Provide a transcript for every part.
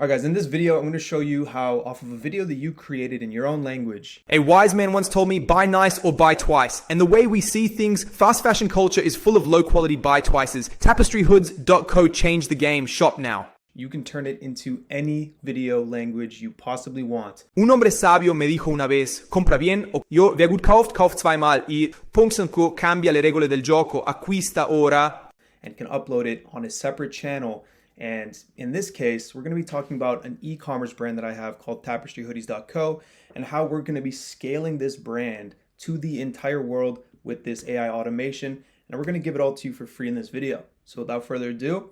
Alright guys, in this video I'm going to show you how off of a video that you created in your own language. A wise man once told me, buy nice or buy twice. And the way we see things, fast fashion culture is full of low quality buy twices. Tapestryhoods.co changed the game, shop now. You can turn it into any video language you possibly want. Un hombre sabio me dijo una vez, compra bien o yo, wer gut kauft, kauft zweimal. Y Punkt cambia le regole del gioco, acquista ora. And can upload it on a separate channel. And in this case, we're going to be talking about an e-commerce brand that I have called tapestryhoodies.co and how we're going to be scaling this brand to the entire world with this AI automation. And we're going to give it all to you for free in this video. So without further ado,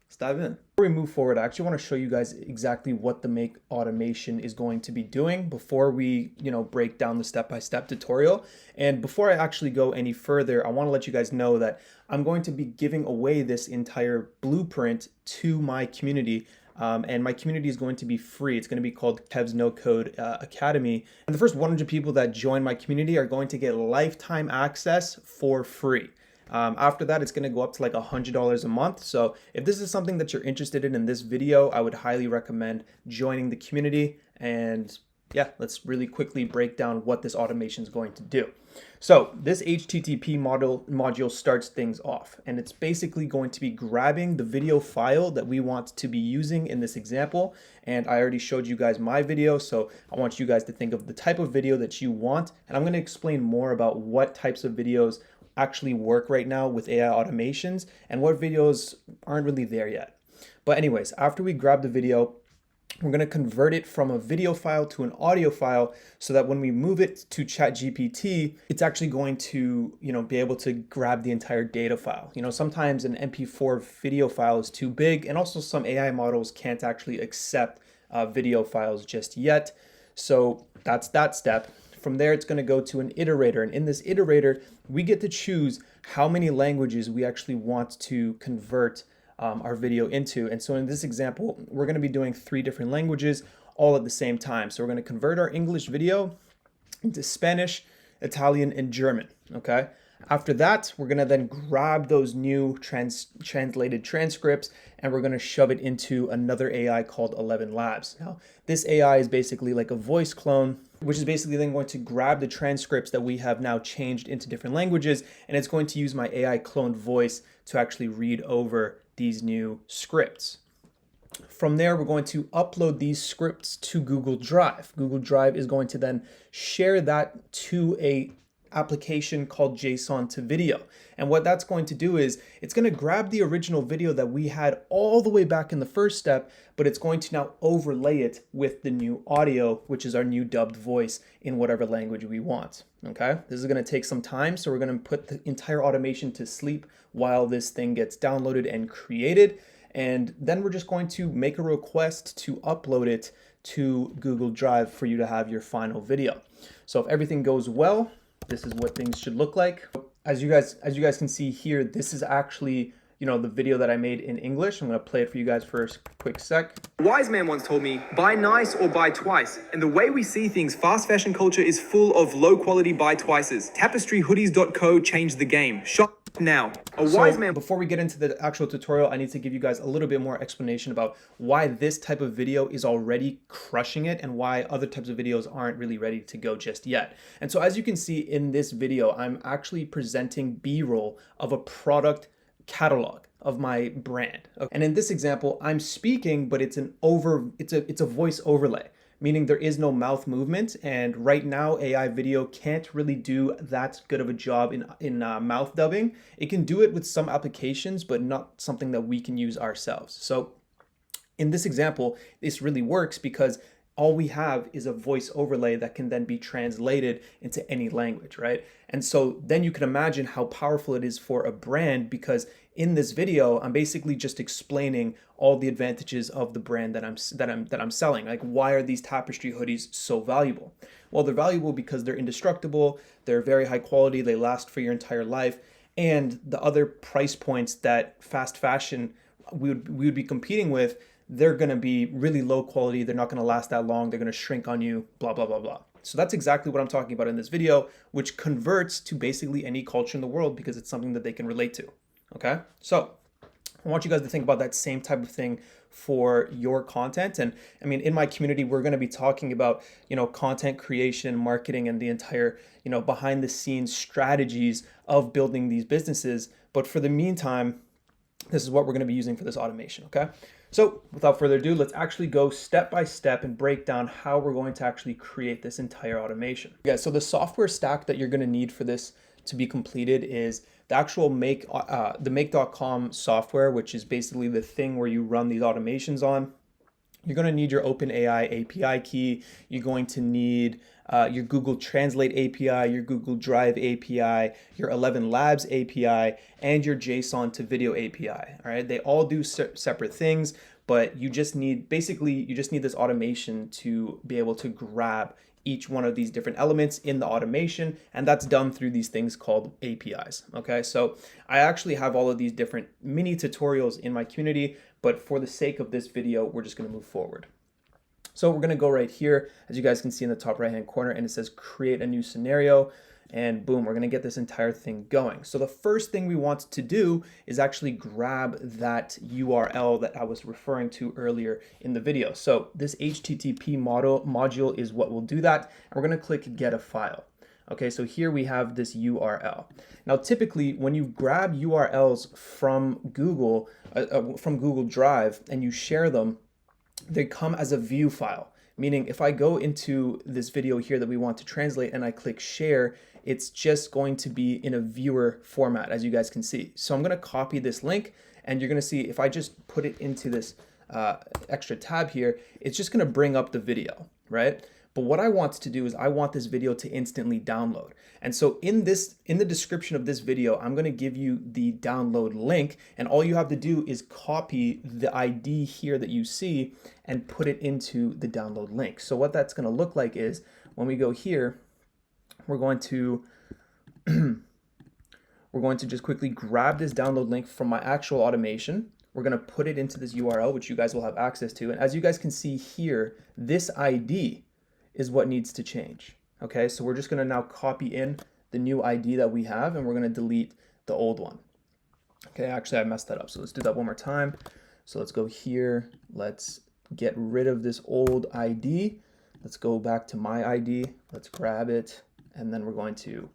let's dive in. Before we move forward, I actually want to show you guys exactly what the make automation is going to be doing before we, break down the step-by-step tutorial. And before I actually go any further, I want to let you guys know that I'm going to be giving away this entire blueprint to my community. And my community is going to be free. It's going to be called Kev's No Code Academy. And the first 100 people that join my community are going to get lifetime access for free. After that, it's going to go up to like $100 a month. So if this is something that you're interested in this video, I would highly recommend joining the community. And yeah, let's really quickly break down what this automation is going to do. So this HTTP module starts things off, and it's basically going to be grabbing the video file that we want to be using in this example. And I already showed you guys my video, so I want you guys to think of the type of video that you want. And I'm going to explain more about what types of videos actually work right now with AI automations and what videos aren't really there yet. But anyways, after we grab the video, we're going to convert it from a video file to an audio file so that when we move it to ChatGPT, it's actually going to, be able to grab the entire data file. Sometimes an MP4 video file is too big, and also some AI models can't actually accept video files just yet. So that's that step. From there, it's going to go to an iterator. And in this iterator, we get to choose how many languages we actually want to convert our video into. And so in this example, we're going to be doing 3 different languages all at the same time. So we're going to convert our English video into Spanish, Italian, and German. Okay. After that, we're going to then grab those new translated transcripts and we're going to shove it into another AI called 11 Labs. Now, this AI is basically like a voice clone, which is basically then going to grab the transcripts that we have now changed into different languages, and it's going to use my AI cloned voice to actually read over these new scripts. From there, we're going to upload these scripts to Google Drive. Google Drive is going to then share that to a application called JSON to video. And what that's going to do is it's going to grab the original video that we had all the way back in the first step, but it's going to now overlay it with the new audio, which is our new dubbed voice in whatever language we want. Okay, this is going to take some time, so we're going to put the entire automation to sleep while this thing gets downloaded and created. And then we're just going to make a request to upload it to Google Drive for you to have your final video. So if everything goes well, this is what things should look like. As you guys can see here, this is actually, the video that I made in English. I'm going to play it for you guys for a quick sec. A wise man once told me, buy nice or buy twice. And the way we see things, fast fashion culture is full of low quality buy twices. Tapestryhoodies.co changed the game. Shop now. A wise man. Before we get into the actual tutorial, I need to give you guys a little bit more explanation about why this type of video is already crushing it and why other types of videos aren't really ready to go just yet. And so as you can see in this video, I'm actually presenting B-roll of a product catalog of my brand. And in this example, I'm speaking, but it's a voice overlay, meaning there is no mouth movement. And right now, AI video can't really do that good of a job in mouth dubbing. It can do it with some applications, but not something that we can use ourselves. So in this example, this really works because all we have is a voice overlay that can then be translated into any language, right? And so then you can imagine how powerful it is for a brand, because in this video, I'm basically just explaining all the advantages of the brand that I'm selling. Like, why are these tapestry hoodies so valuable? Well, they're valuable because they're indestructible, they're very high quality, they last for your entire life, and the other price points that fast fashion we would be competing with, they're going to be really low quality. They're not going to last that long. They're going to shrink on you, blah, blah, blah, blah. So that's exactly what I'm talking about in this video, which converts to basically any culture in the world because it's something that they can relate to. Okay, so I want you guys to think about that same type of thing for your content. And I mean, in my community, we're going to be talking about, content creation, marketing, and the entire, behind the scenes strategies of building these businesses. But for the meantime, this is what we're going to be using for this automation, okay? So without further ado, let's actually go step by step and break down how we're going to actually create this entire automation. Yeah, so the software stack that you're going to need for this to be completed is the actual the make.com software, which is basically the thing where you run these automations on. You're going to need your OpenAI API key. You're going to need your Google Translate API, your Google Drive API, your 11 Labs API, and your JSON to video API. All right, they all do separate things, but you just need this automation to be able to grab each one of these different elements in the automation, and that's done through these things called APIs. Okay, so I actually have all of these different mini tutorials in my community, but for the sake of this video, we're just going to move forward. So we're going to go right here, as you guys can see in the top right hand corner, and it says create a new scenario, and boom, we're going to get this entire thing going. So the first thing we want to do is actually grab that URL that I was referring to earlier in the video. So this HTTP module is what will do that. And we're going to click get a file. Okay, so here we have this URL. Now, typically when you grab URLs from Google Drive and you share them, they come as a view file. Meaning if I go into this video here that we want to translate and I click share, it's just going to be in a viewer format, as you guys can see. So I'm going to copy this link, and you're going to see if I just put it into this extra tab here, it's just going to bring up the video, right? But what I want to do is I want this video to instantly download. And so in the description of this video, I'm going to give you the download link, and all you have to do is copy the ID here that you see and put it into the download link. So what that's going to look like is when we go here, we're going to just quickly grab this download link from my actual automation. We're going to put it into this URL, which you guys will have access to. And as you guys can see here, this ID is what needs to change. Okay, so we're just going to now copy in the new ID that we have, and we're going to delete the old one. Okay, actually I messed that up. So let's do that one more time. So let's go here. Let's get rid of this old ID. Let's go back to my ID. Let's grab it, and then we're going to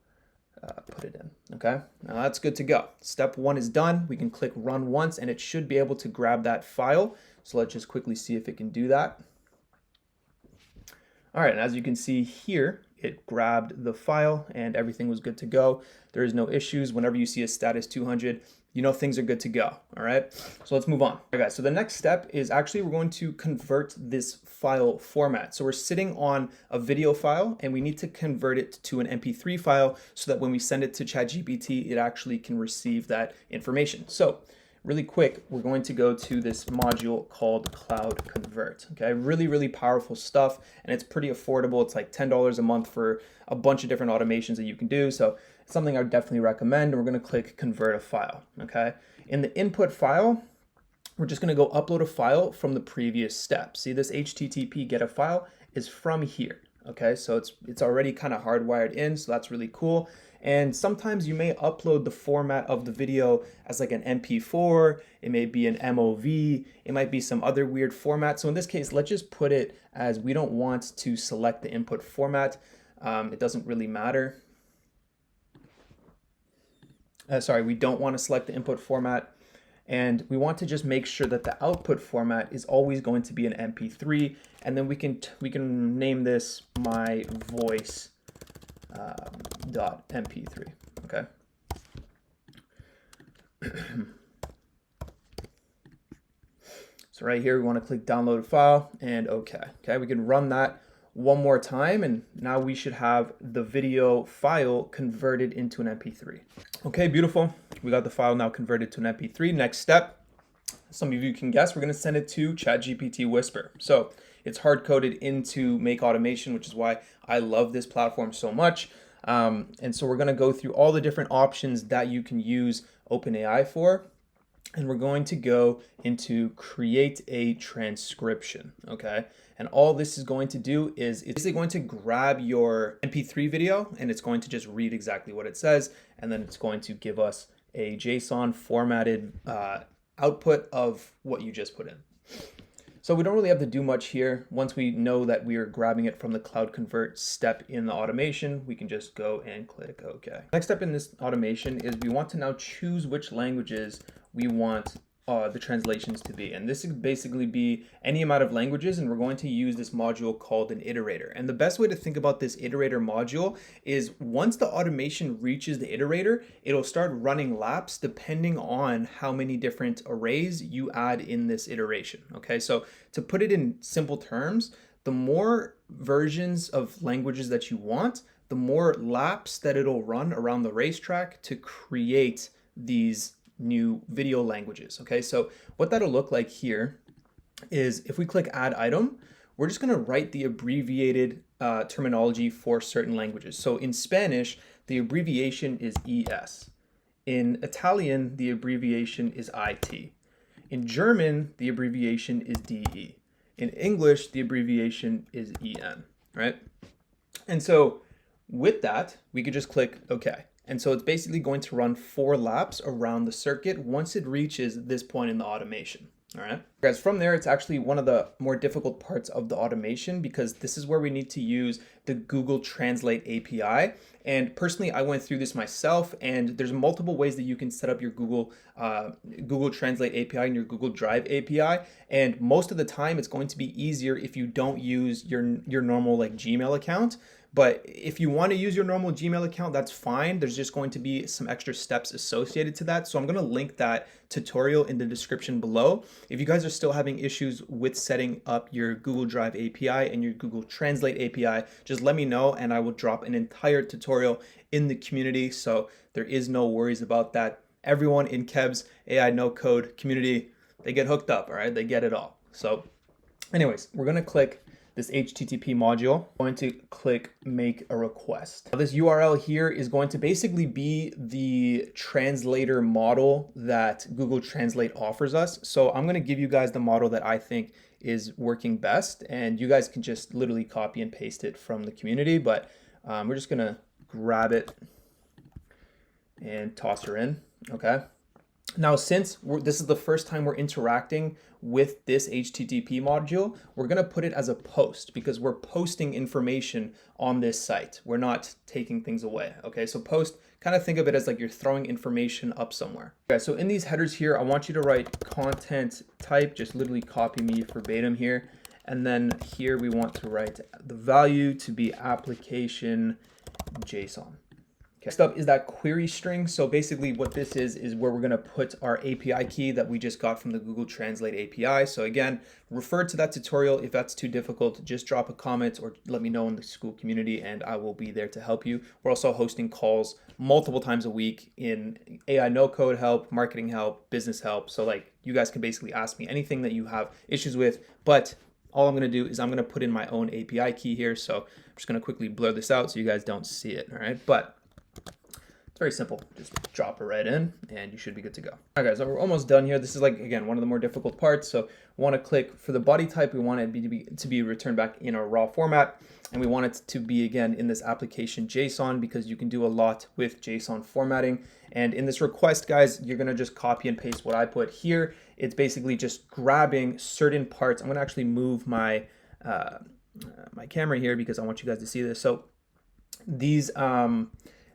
put it in. Okay, now that's good to go. Step one is done. We can click run once, and it should be able to grab that file. So let's just quickly see if it can do that. All right, and as you can see here, it grabbed the file and everything was good to go. There is no issues. Whenever you see a status 200, you know things are good to go. All right, so let's move on. All right, guys, so the next step is actually we're going to convert this file format. So we're sitting on a video file and we need to convert it to an MP3 file so that when we send it to ChatGPT, it actually can receive that information. So really quick, we're going to go to this module called Cloud Convert. Okay, really powerful stuff, and it's pretty affordable. It's like $10 a month for a bunch of different automations that you can do. So it's something I would definitely recommend. And we're going to click Convert a File. Okay, in the input file, we're just going to go upload a file from the previous step. See, this HTTP get a file is from here. Okay, so it's already kind of hardwired in, so that's really cool. And sometimes you may upload the format of the video as like an MP4, it may be an MOV, it might be some other weird format. So in this case, let's just put it as we don't want to select the input format. It doesn't really matter. We don't want to select the input format. And we want to just make sure that the output format is always going to be an MP3. And then we can name this my voice .mp3. Okay. So right here, we want to click download a file and okay. Okay, we can run that one more time, and now we should have the video file converted into an MP3. Okay, beautiful. We got the file now converted to an MP3. Next step, some of you can guess, we're going to send it to ChatGPT Whisper. So it's hard coded into Make Automation, which is why I love this platform so much. And so we're going to go through all the different options that you can use OpenAI for. And we're going to go into create a transcription, okay? And all this is going to do is it's going to grab your MP3 video and it's going to just read exactly what it says. And then it's going to give us a JSON formatted output of what you just put in. So we don't really have to do much here. Once we know that we are grabbing it from the Cloud Convert step in the automation, we can just go and click OK. Next step in this automation is we want to now choose which languages we want the translations to be. And this would basically be any amount of languages, and we're going to use this module called an iterator. And the best way to think about this iterator module is once the automation reaches the iterator, it'll start running laps depending on how many different arrays you add in this iteration. Okay, so to put it in simple terms, the more versions of languages that you want, the more laps that it'll run around the racetrack to create these new video languages. Okay, so what that'll look like here is if we click add item, we're just going to write the abbreviated terminology for certain languages. So in Spanish, the abbreviation is ES. In Italian, the abbreviation is IT. In German, the abbreviation is DE. In English, the abbreviation is EN, right? And so with that, we could just click OK. And so it's basically going to run 4 laps around the circuit once it reaches this point in the automation. All right, guys, from there, it's actually one of the more difficult parts of the automation because this is where we need to use the Google Translate API. And personally, I went through this myself, and there's multiple ways that you can set up your Google Translate API and your Google Drive API. And most of the time, it's going to be easier if you don't use your normal like Gmail account. But if you want to use your normal Gmail account, that's fine. There's just going to be some extra steps associated to that. So I'm going to link that tutorial in the description below. If you guys are still having issues with setting up your Google Drive API and your Google Translate API, just let me know and I will drop an entire tutorial in the community. So there is no worries about that. Everyone in Kev's AI no code community, they get hooked up, all right? They get it all. So anyways, we're going to click this HTTP module. I'm going to click make a request. Now, this URL here is going to basically be the translator model that Google Translate offers us. So I'm going to give you guys the model that I think is working best, and you guys can just literally copy and paste it from the community, but we're just going to grab it and toss her in. Okay. Now, since this is the first time we're interacting with this HTTP module, we're going to put it as a post because we're posting information on this site. We're not taking things away. Okay, so post, kind of think of it as like you're throwing information up somewhere. Okay, so in these headers here, I want you to write content type, just literally copy me verbatim here. And then here we want to write the value to be application JSON. Next up is that query string. So basically what this is where we're going to put our API key that we just got from the Google Translate API. So again, refer to that tutorial. If that's too difficult, just drop a comment or let me know in the school community and I will be there to help you. We're also hosting calls multiple times a week in AI no code help, marketing help, business help. So like you guys can basically ask me anything that you have issues with, but all I'm going to do is I'm going to put in my own API key here. So I'm just going to quickly blur this out so you guys don't see it. All right. But very simple. Just drop it right in and you should be good to go. All right, guys, so we're almost done here. This is like, again, one of the more difficult parts. So we want to click for the body type. We want it to be returned back in a raw format. And we want it to be, again, in this application JSON because you can do a lot with JSON formatting. And in this request, guys, you're going to just copy and paste what I put here. It's basically just grabbing certain parts. I'm going to actually move my, my camera here because I want you guys to see this. So these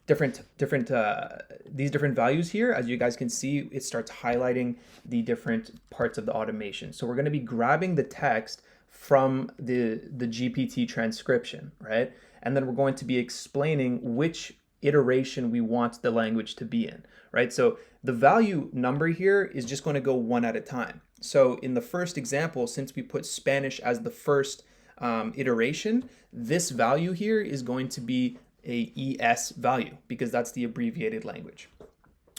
these different values here, as you guys can see, it starts highlighting the different parts of the automation. So we're going to be grabbing the text from the GPT transcription, right? And then we're going to be explaining which iteration we want the language to be in, right? So the value number here is just going to go one at a time. So in the first example, since we put Spanish as the first iteration, this value here is going to be a ES value because that's the abbreviated language.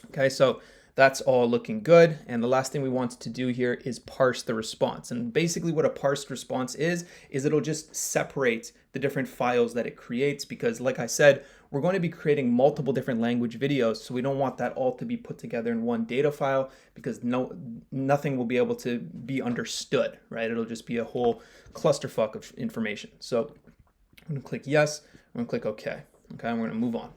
Okay, so that's all looking good. And the last thing we want to do here is parse the response. And basically what a parsed response is it'll just separate the different files that it creates because like I said, we're going to be creating multiple different language videos. So we don't want that all to be put together in one data file because nothing will be able to be understood, right? It'll just be a whole clusterfuck of information. So I'm gonna click yes, I'm gonna click okay. Okay, and we're gonna move on.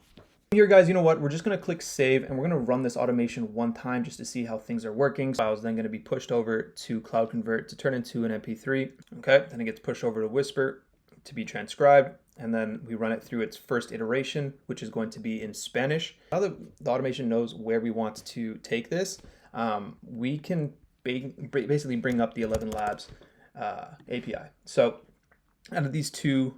Here guys, you know what? We're just gonna click save and we're gonna run this automation one time just to see how things are working. Files then gonna be pushed over to Cloud Convert to turn into an MP3. Okay, then it gets pushed over to Whisper to be transcribed. And then we run it through its first iteration, which is going to be in Spanish. Now that the automation knows where we want to take this, we can basically bring up the 11 Labs API. So out of these two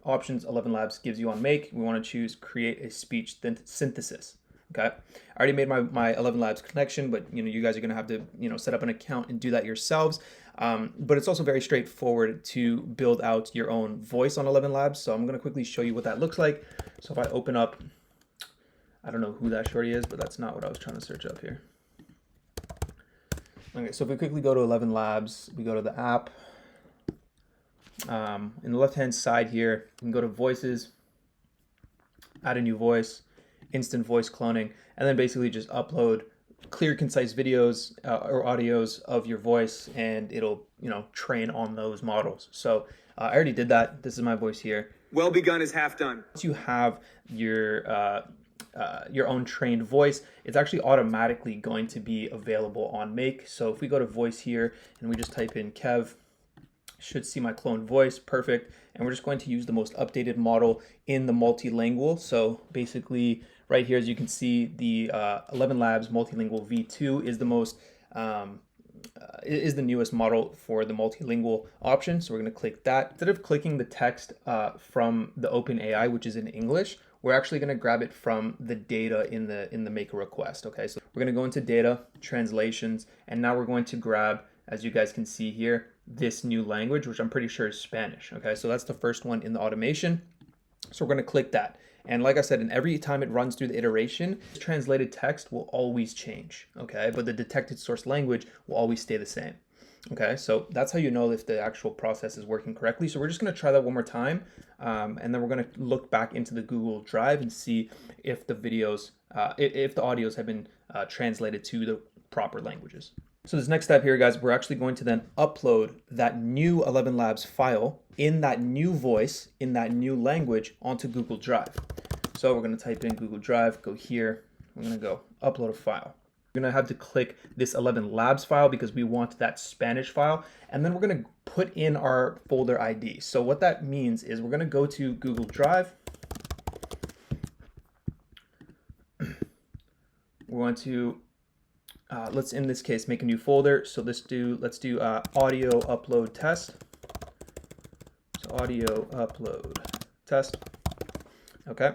options 11 Labs gives you on Make, we want to choose create a speech synthesis. Okay, I already made my 11 Labs connection, but you guys are going to have to set up an account and do that yourselves. But it's also very straightforward to build out your own voice on 11 Labs. So I'm going to quickly show you what that looks like. So if I open up, I don't know who that shorty is, but that's not what I was trying to search up here. Okay, so if we quickly go to 11 Labs, we go to the app. In the left-hand side here, you can go to voices, add a new voice, instant voice cloning, and then basically just upload clear, concise videos or audios of your voice, and it'll train on those models. So I already did that. This is my voice here. Well begun is half done. Once you have your own trained voice, it's actually automatically going to be available on Make. So if we go to voice here and we just type in Kev, should see my cloned voice, perfect. And we're just going to use the most updated model in the multilingual. So basically right here, as you can see, the 11 Labs multilingual V2 is the most is the newest model for the multilingual option. So we're going to click that. Instead of clicking the text from the OpenAI, which is in English, we're actually going to grab it from the data in the make a request. Okay, so we're going to go into data, translations, and now we're going to grab, as you guys can see here, this new language, which I'm pretty sure is Spanish. Okay, so that's the first one in the automation. So we're going to click that. And like I said, and every time it runs through the iteration, translated text will always change. Okay, but the detected source language will always stay the same. Okay, so that's how you know if the actual process is working correctly. So we're just going to try that one more time. And then we're going to look back into the Google Drive and see if the videos, if the audios have been translated to the proper languages. So this next step here, guys, we're actually going to then upload that new 11 Labs file in that new voice, in that new language onto Google Drive. So we're going to type in Google Drive, go here, we're going to go upload a file. We're going to have to click this 11 Labs file because we want that Spanish file. And then we're going to put in our folder ID. So what that means is we're going to go to Google Drive. We want to let's in this case make a new folder. So let's do audio upload test. So audio upload test. Okay.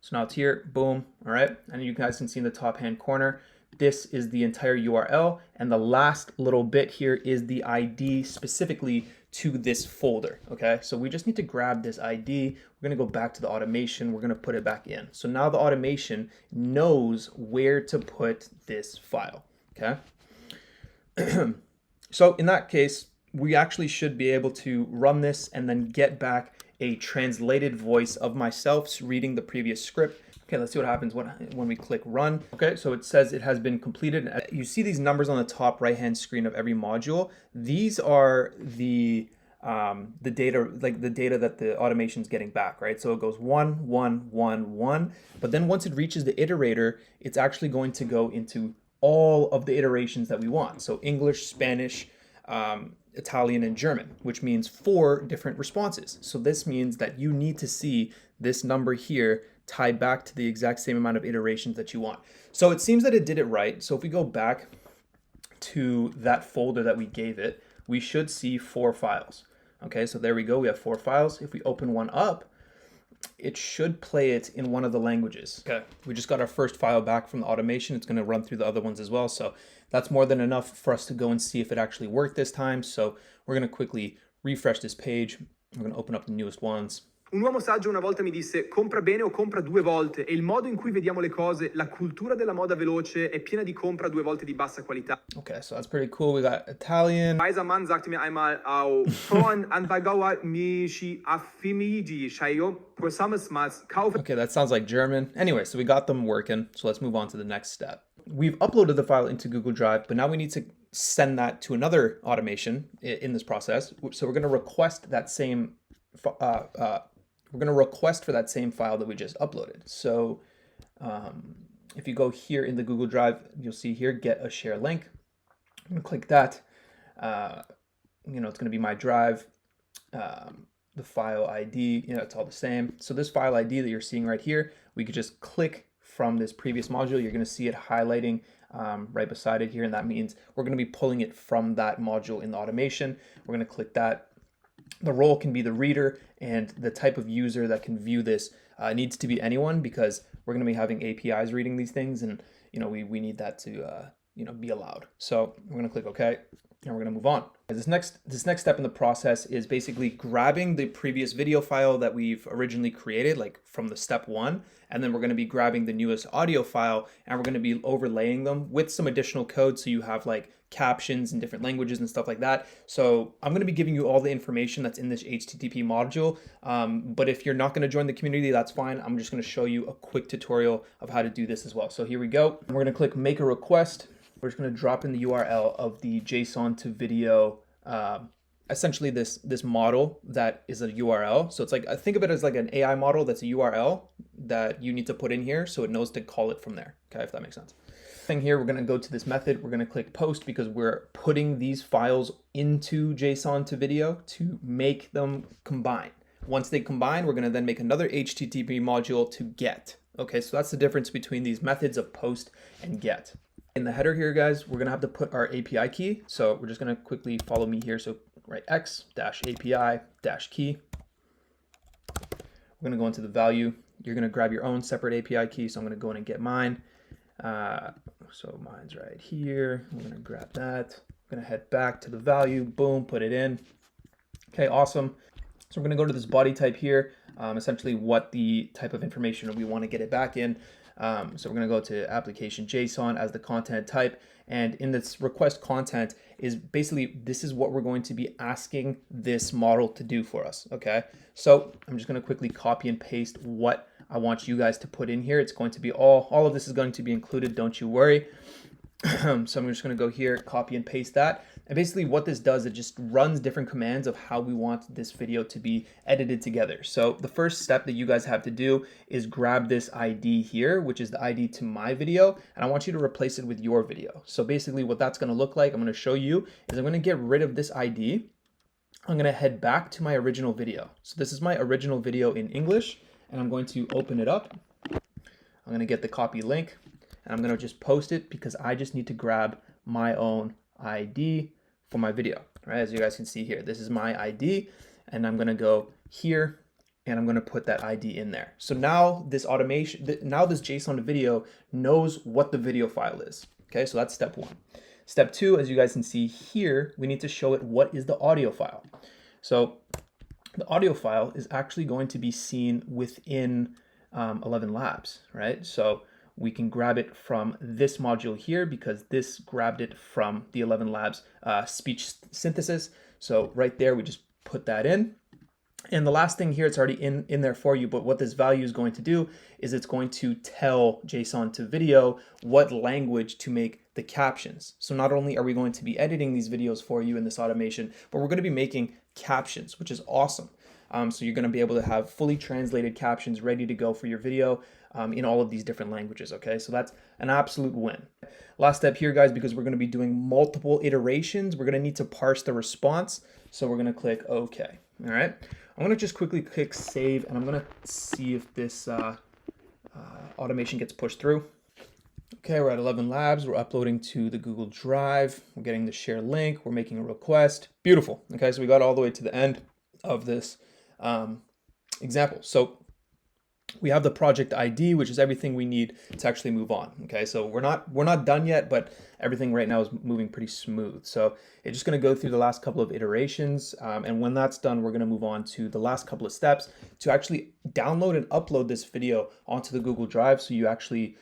So now it's here. Boom. All right. And you guys can see in the top hand corner, this is the entire URL, and the last little bit here is the ID specifically to this folder. Okay, so we just need to grab this ID. We're going to go back to the automation. We're going to put it back in. So now the automation knows where to put this file. Okay. So in that case, we actually should be able to run this and then get back a translated voice of myself reading the previous script. Okay, let's see what happens when we click run. Okay, so it says it has been completed. You see these numbers on the top right-hand screen of every module. These are the data, like the data that the automation is getting back, right? So it goes 1, 1, 1, 1. But then once it reaches the iterator, it's actually going to go into all of the iterations that we want. So English, Spanish, Italian, and German, which means 4 different responses. So this means that you need to see this number here tied back to the exact same amount of iterations that you want. So it seems that it did it right. So if we go back to that folder that we gave it, we should see 4 files. Okay, so there we go. We have 4 files. If we open one up, it should play it in one of the languages. Okay, we just got our first file back from the automation. It's going to run through the other ones as well. So that's more than enough for us to go and see if it actually worked this time. So we're going to quickly refresh this page. We're going to open up the newest ones. Un uomo saggio una volta mi disse: compra bene o compra 2 volte, e il modo in cui vediamo le cose, la cultura della moda veloce è piena di compra 2 volte di bassa qualità. Okay, so that's pretty cool. We got Italian. Weiser Mann sagte mir einmal: au Frauen anbagawa mishi affimigi shayo prosamasmas kaufen. Okay, that sounds like German. Anyway, so we got them working. So let's move on to the next step. We've uploaded the file into Google Drive, but now we need to send that to another automation in this process. So we're going to request that same we're going to request for that same file that we just uploaded. So if you go here in the Google Drive, you'll see here, get a share link. I'm going to click that. You know, it's going to be my drive. The file ID, you know, it's all the same. So this file ID that you're seeing right here, we could just click from this previous module. You're going to see it highlighting right beside it here, and that means we're going to be pulling it from that module in the automation. We're going to click that. The role can be the reader, and the type of user that can view this needs to be anyone, because we're going to be having APIs reading these things, and you know, we need that to you know, be allowed. So we're going to click OK, and we're going to move on. This next step in the process is basically grabbing the previous video file that we've originally created, like from the step 1, and then we're going to be grabbing the newest audio file, and we're going to be overlaying them with some additional code, so you have like captions in different languages and stuff like that. So I'm going to be giving you all the information that's in this HTTP module, but if you're not going to join the community, that's fine. I'm just going to show you a quick tutorial of how to do this as well. So here we go. We're going to click make a request. We're just going to drop in the URL of the JSON to video, essentially this model that is a URL. So it's like, I think of it as like an AI model that's a URL that you need to put in here so it knows to call it from there. Okay, if that makes sense. Thing here, we're going to go to this method. We're going to click post because we're putting these files into JSON to video to make them combine. Once they combine, we're going to then make another HTTP module to get. Okay, so that's the difference between these methods of post and get. In the header here, guys, we're going to have to put our API key. So we're just going to quickly follow me here. So write x-api-key. We're going to go into the value. You're going to grab your own separate API key. So I'm going to go in and get mine. So mine's right here. I'm going to grab that. I'm going to head back to the value. Boom, put it in. Okay, awesome. So we're going to go to this body type here, essentially what the type of information we want to get it back in. So we're going to go to application JSON as the content type, and in this request content is basically, this is what we're going to be asking this model to do for us. Okay, so I'm just going to quickly copy and paste what I want you guys to put in here. It's going to be all of this is going to be included, don't you worry. So I'm just going to go here, copy and paste that. And basically what this does, it just runs different commands of how we want this video to be edited together. So the first step that you guys have to do is grab this ID here, which is the ID to my video, and I want you to replace it with your video. So basically what that's going to look like, I'm going to show you, is I'm going to get rid of this ID. I'm going to head back to my original video. So this is my original video in English, and I'm going to open it up. I'm going to get the copy link, and I'm going to just post it because I just need to grab my own ID for my video, right? As you guys can see here, this is my ID, and I'm going to go here and I'm going to put that ID in there. So now this automation, now this JSON to video knows what the video file is. Okay, so that's step 1. Step 2, as you guys can see here, we need to show it what is the audio file. So the audio file is actually going to be seen within 11 Labs, right? So we can grab it from this module here because this grabbed it from the 11 Labs speech synthesis. So right there, we just put that in. And the last thing here, it's already in there for you, but what this value is going to do is it's going to tell JSON to video what language to make the captions. So not only are we going to be editing these videos for you in this automation, but we're going to be making captions, which is awesome. So you're going to be able to have fully translated captions ready to go for your video in all of these different languages. Okay, so that's an absolute win. Last step here, guys, because we're going to be doing multiple iterations, we're going to need to parse the response. So we're going to click OK. All right, I'm going to just quickly click save, and I'm going to see if this automation gets pushed through. Okay, we're at 11 Labs. We're uploading to the Google Drive. We're getting the share link. We're making a request. Beautiful. Okay, so we got all the way to the end of this example. So we have the project ID, which is everything we need to actually move on. Okay, so we're not done yet, but everything right now is moving pretty smooth. So it's just going to go through the last couple of iterations, and when that's done, we're going to move on to the last couple of steps to actually download and upload this video onto the Google Drive, so you actually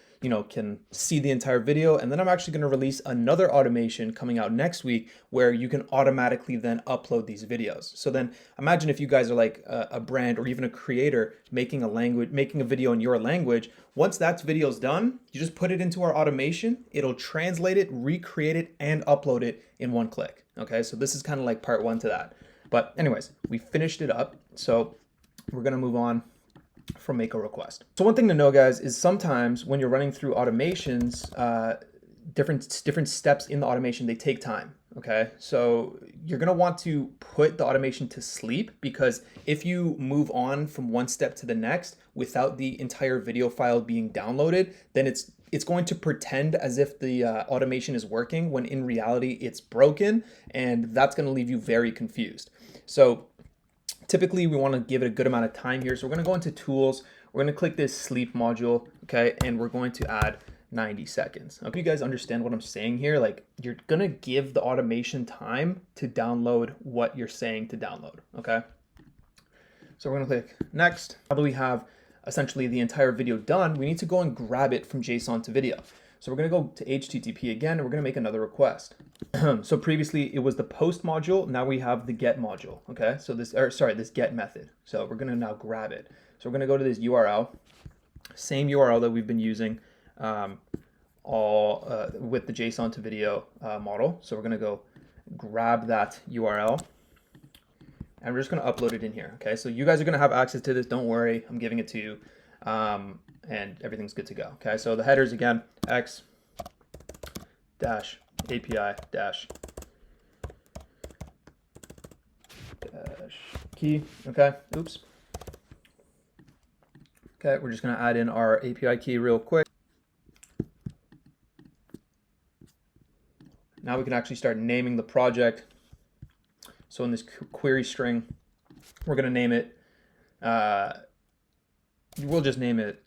can see the entire video. And then I'm actually going to release another automation coming out next week where you can automatically then upload these videos. So then imagine if you guys are like a brand or even a creator making a video in your language. Once that video is done, you just put it into our automation. It'll translate it, recreate it, and upload it in one click. Okay, so this is kind of like part 1 to that. But anyways, we finished it up. So we're gonna move on from make a request. So one thing to know, guys, is sometimes when you're running through automations, different steps in the automation, they take time. Okay, so you're gonna want to put the automation to sleep, because if you move on from one step to the next without the entire video file being downloaded, then it's going to pretend as if the automation is working when in reality it's broken, and that's going to leave you very confused. So typically we want to give it a good amount of time here. So we're going to go into tools, we're going to click this sleep module, okay, and we're going to add 90 seconds. I hope you guys understand what I'm saying here. Like, you're going to give the automation time to download what you're saying to download, okay? So we're going to click next. Now that we have essentially the entire video done, we need to go and grab it from JSON to video. So we're going to go to HTTP again, and we're going to make another request. So previously it was the post module. Now we have the get module. Okay. So this get method. So we're going to now grab it. So we're going to go to this URL, same URL that we've been using with the JSON to video model. So we're going to go grab that URL, and we're just going to upload it in here. Okay. So you guys are going to have access to this. Don't worry. I'm giving it to you. And everything's good to go. Okay. So the headers again, X dash API dash key. Okay. Oops. Okay. We're just going to add in our API key real quick. Now we can actually start naming the project. So in this query string, we're going to name it, we'll just name it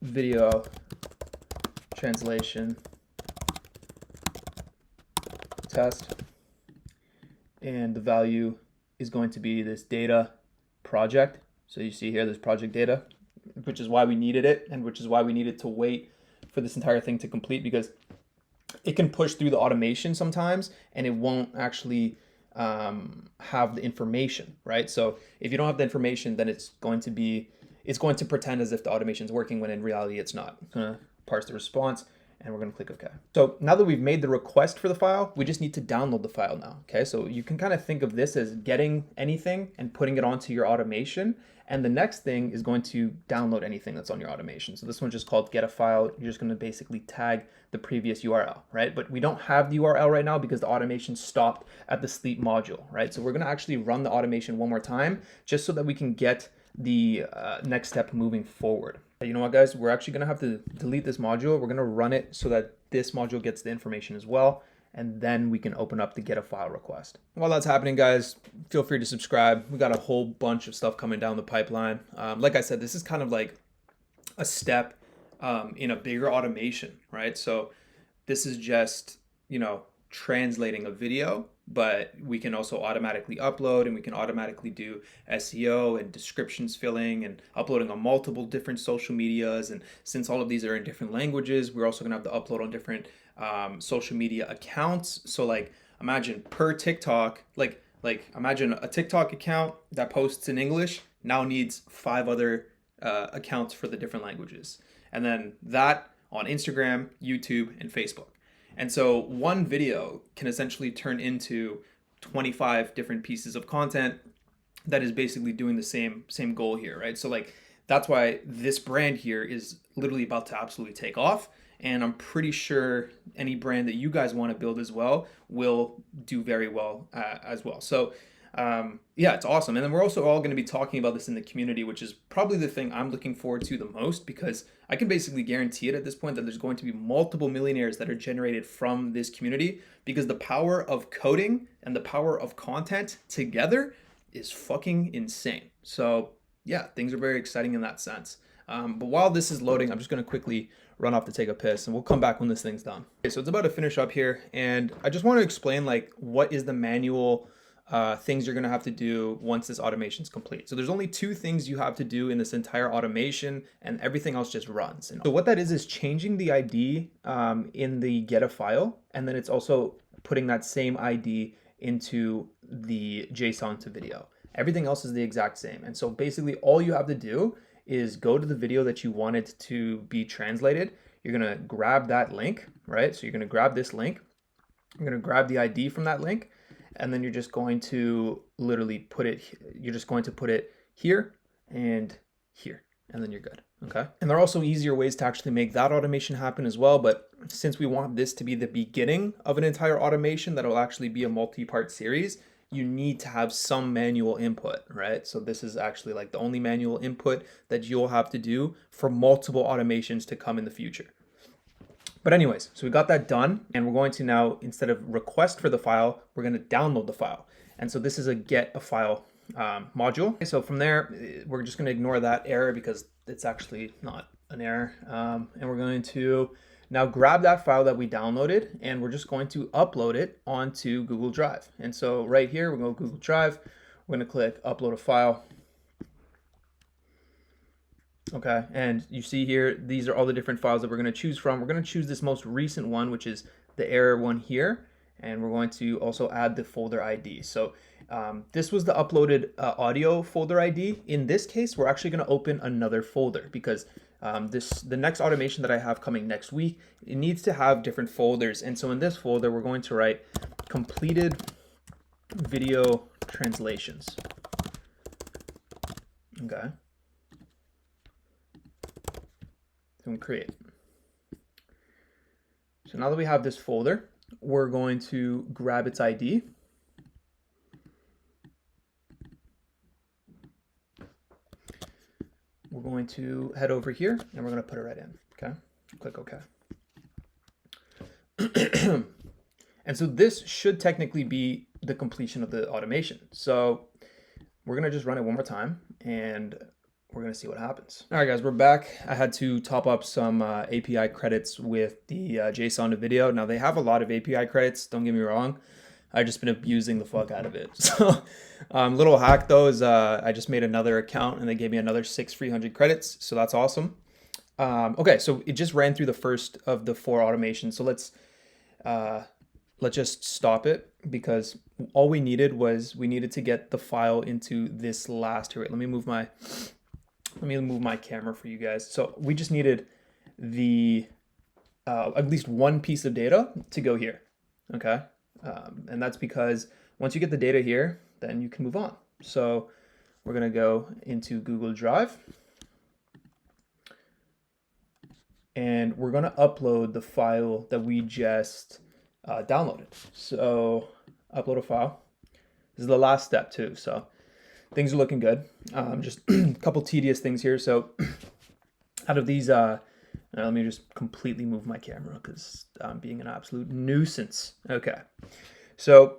video translation test. And the value is going to be this data project. So you see here, this project data, which is why we needed it, and which is why we needed to wait for this entire thing to complete, because it can push through the automation sometimes and it won't actually have the information, right? So if you don't have the information, then it's going to pretend as if the automation is working when in reality it's not. It's going to parse the response, and we're going to click OK. So now that we've made the request for the file, we just need to download the file now. Okay, so you can kind of think of this as getting anything and putting it onto your automation. And the next thing is going to download anything that's on your automation. So this one's just called get a file. You're just going to basically tag the previous URL, right? But we don't have the URL right now because the automation stopped at the sleep module, right? So we're going to actually run the automation one more time just so that we can get the next step moving forward. You know what, guys? We're actually going to have to delete this module. We're going to run it so that this module gets the information as well, and then we can open up the get a file request. While that's happening, guys, feel free to subscribe. We got a whole bunch of stuff coming down the pipeline. Like I said, this is kind of like a step in a bigger automation, right? So this is just, translating a video, but we can also automatically upload, and we can automatically do SEO and descriptions filling and uploading on multiple different social medias. And since all of these are in different languages, we're also gonna have to upload on different social media accounts. So like imagine per TikTok, like imagine a TikTok account that posts in English now needs 5 other accounts for the different languages. And then that on Instagram, YouTube, and Facebook. And so one video can essentially turn into 25 different pieces of content that is basically doing the same goal here, right? So like that's why this brand here is literally about to absolutely take off. And I'm pretty sure any brand that you guys want to build as well will do very well as well. So yeah, it's awesome. And then we're also all going to be talking about this in the community, which is probably the thing I'm looking forward to the most, because I can basically guarantee it at this point that there's going to be multiple millionaires that are generated from this community, because the power of coding and the power of content together is fucking insane. So yeah, things are very exciting in that sense. But while this is loading, I'm just going to quickly run off to take a piss, and we'll come back when this thing's done. Okay, so it's about to finish up here, and I just want to explain like what is the manual things you're going to have to do once this automation is complete. So there's only 2 things you have to do in this entire automation, and everything else just runs. And so what that is changing the ID in the get a file, and then it's also putting that same ID into the JSON to video. Everything else is the exact same. And so basically all you have to do is go to the video that you wanted to be translated. You're going to grab that link, right? So you're going to grab this link. You're going to grab the ID from that link. and then you're just going to literally put it, you're just going to put it here and here, and then you're good. Okay. And there are also easier ways to actually make that automation happen as well. But since we want this to be the beginning of an entire automation that will actually be a multi-part series, you need to have some manual input, right? So this is actually like the only manual input that you'll have to do for multiple automations to come in the future. But anyways, so we got that done, and we're going to now, instead of request for the file, we're going to download the file. And so this is a get a file module. Okay, so from there, we're just going to ignore that error because it's actually not an error. And we're going to now grab that file that we downloaded, and we're just going to upload it onto Google Drive. And so right here, we're going to Google Drive. We're going to click upload a file. Okay, and you see here, these are all the different files that we're going to choose from. We're going to choose this most recent one, which is the error one here. And we're going to also add the folder ID. So this was the uploaded audio folder ID. In this case, we're actually going to open another folder because the next automation that I have coming next week, it needs to have different folders. And so in this folder, we're going to write completed video translations. Okay. So create. So now that we have this folder, we're going to grab its ID. We're going to head over here and we're going to put it right in. Okay, click OK. And so this should technically be the completion of the automation. So we're going to just run it one more time and we're going to see what happens. All right, guys, we're back. I had to top up some API credits with the JSON to video. Now, they have a lot of API credits, don't get me wrong. I've just been abusing the fuck out of it. So little hack, though, is I just made another account and they gave me another 6 free 100 credits. So that's awesome. Okay, so it just ran through the first of the 4 automations. So let's just stop it because all we needed was we needed to get the file into this last here. Wait, let me move my camera for you guys. So we just needed the at least one piece of data to go here. Okay. And that's because once you get the data here, then you can move on. So we're going to go into Google Drive and we're going to upload the file that we just downloaded. So upload a file. This is the last step too. So things are looking good. Just a couple tedious things here. So out of these, let me just completely move my camera because I'm being an absolute nuisance. Okay. So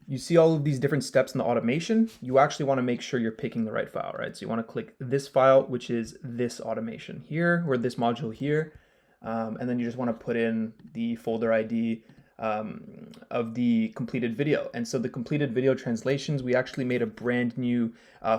you see all of these different steps in the automation. You actually want to make sure you're picking the right file, right? So you want to click this file, which is this automation here, or this module here. And then you just want to put in the folder ID of the completed video. And so the completed video translations, we actually made a brand new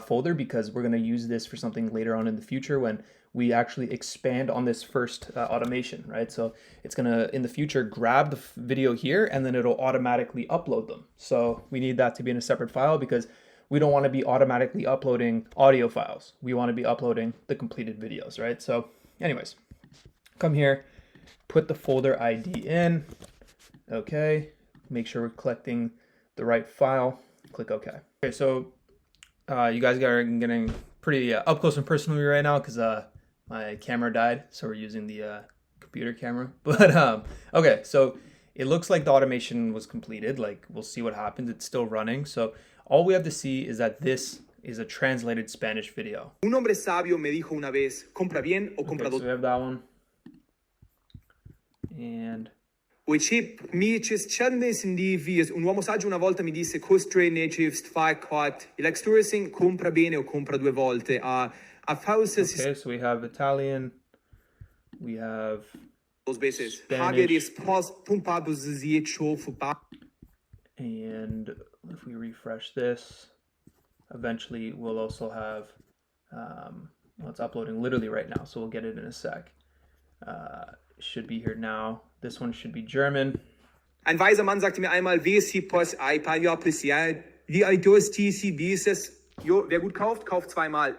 folder because we're going to use this for something later on in the future when we actually expand on this first automation, right? So it's going to, in the future, grab the video here and then it'll automatically upload them. So we need that to be in a separate file because we don't want to be automatically uploading audio files. We want to be uploading the completed videos, right? So anyways, come here, put the folder ID in. Okay, make sure we're collecting the right file, click OK. Okay, so you guys are getting pretty up close and personal right now because my camera died, so we're using the computer camera. But okay, so it looks like the automation was completed. Like, we'll see what happens. It's still running. So all we have to see is that this is a translated Spanish video. Un hombre sabio me dijo una vez, compra bien o compra Okay, so we have that one. And O chip mi cheschandes in divis, un uomo saggio una volta mi disse costre necevst fai quat, il extorsing compra bene o compra 2 volte. A falsas. Okay, so we have Italian, we have Dos veces. Spanish, and if we refresh this, eventually we'll also have, well, it's uploading literally right now, so we'll get it in a sec. Should be here now. This one should be German. Ein weiser Mann sagte mir einmal, wer gut kauft, kauft zweimal.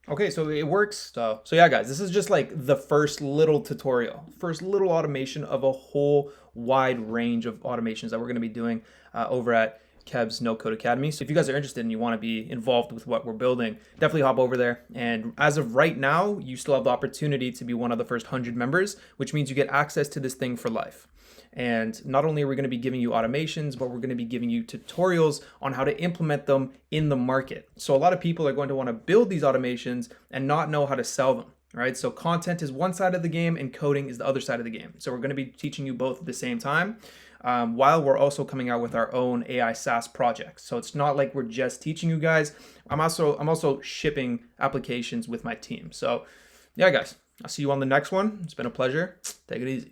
Okay, so it works. So yeah, guys, this is just like the first little tutorial, first little automation of a whole wide range of automations that we're going to be doing over at Kev's No Code Academy. So if you guys are interested and you want to be involved with what we're building, definitely hop over there. And as of right now, you still have the opportunity to be one of the first 100 members, which means you get access to this thing for life. And not only are we going to be giving you automations, but we're going to be giving you tutorials on how to implement them in the market. So a lot of people are going to want to build these automations and not know how to sell them. Right? So content is one side of the game and coding is the other side of the game. So we're going to be teaching you both at the same time, while we're also coming out with our own AI SaaS projects. So it's not like we're just teaching you guys. I'm also shipping applications with my team. So yeah, guys, I'll see you on the next one. It's been a pleasure. Take it easy.